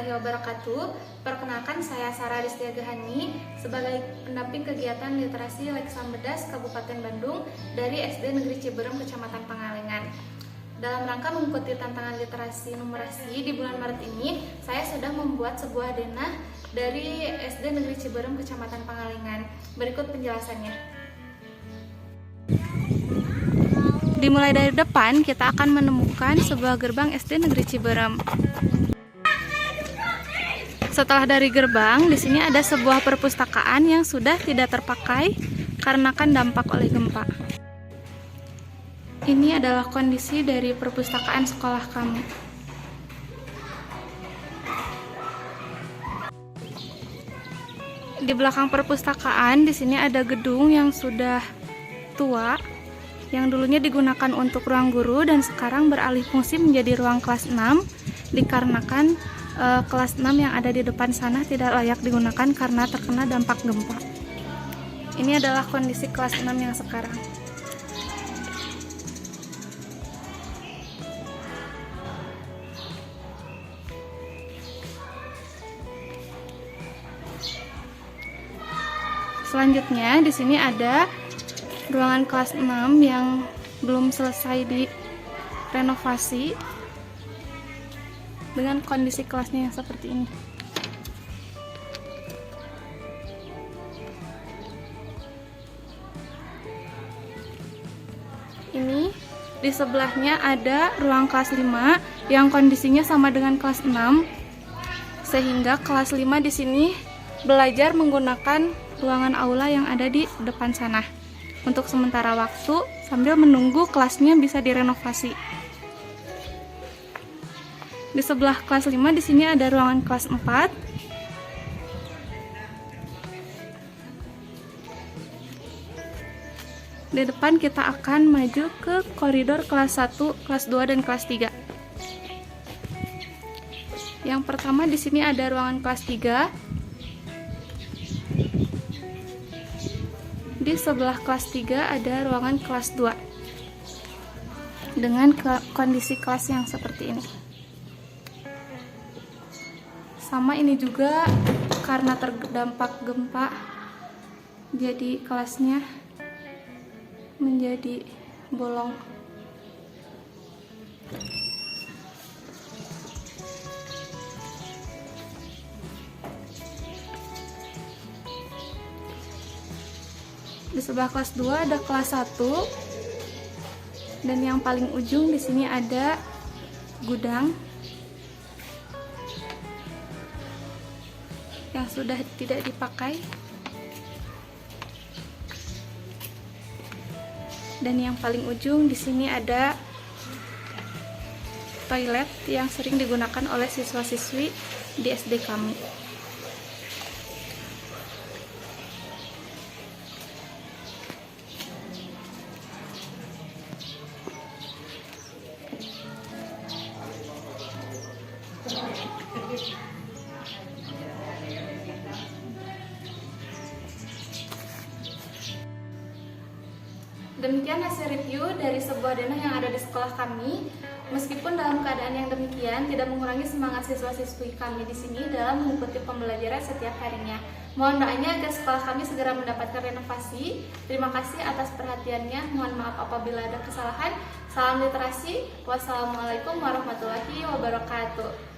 warahmatullahi wabarakatuh. Perkenalkan, saya Sarah Destia Gahani sebagai pendamping kegiatan literasi Lek Sambedas Kabupaten Bandung dari SD Negeri Ciberem Kecamatan Pangalengan. Dalam rangka mengikuti tantangan literasi numerasi di bulan Maret ini, saya sudah membuat sebuah denah dari SD Negeri Ciberem Kecamatan Pangalengan. Berikut penjelasannya. Dimulai dari depan, kita akan menemukan sebuah gerbang SD Negeri Ciberem. Setelah dari gerbang, di sini ada sebuah perpustakaan yang sudah tidak terpakai karena kan dampak oleh gempa. Ini adalah kondisi dari perpustakaan sekolah kami. Di belakang perpustakaan, di sini ada gedung yang sudah tua, yang dulunya digunakan untuk ruang guru dan sekarang beralih fungsi menjadi ruang kelas 6 dikarenakan kelas 6 yang ada di depan sana tidak layak digunakan karena terkena dampak gempa. Ini adalah kondisi kelas 6 yang sekarang. Selanjutnya di sini ada ruangan kelas 6 yang belum selesai direnovasi dengan kondisi kelasnya yang seperti ini. Ini di sebelahnya ada ruang kelas 5 yang kondisinya sama dengan kelas 6, sehingga kelas 5 di sini belajar menggunakan ruangan aula yang ada di depan sana untuk sementara waktu sambil menunggu kelasnya bisa direnovasi. Di sebelah kelas 5 di sini ada ruangan kelas 4. Di depan kita akan maju ke koridor kelas 1, kelas 2 dan kelas 3. Yang pertama di sini ada ruangan kelas 3. Di sebelah kelas 3 ada ruangan kelas 2 dengan kondisi kelas yang seperti ini. Sama ini juga karena terdampak gempa, jadi kelasnya menjadi bolong. Di sebelah kelas 2 ada kelas 1 dan yang paling ujung di sini ada gudang yang sudah tidak dipakai, dan yang paling ujung di sini ada toilet yang sering digunakan oleh siswa-siswi di SD kami. Demikian hasil review dari sebuah denah yang ada di sekolah kami. Meskipun dalam keadaan yang demikian, tidak mengurangi semangat siswa-siswi kami di sini dalam mengikuti pembelajaran setiap harinya. Mohon doanya agar sekolah kami segera mendapatkan renovasi. Terima kasih atas perhatiannya. Mohon maaf apabila ada kesalahan. Salam literasi. Wassalamualaikum warahmatullahi wabarakatuh.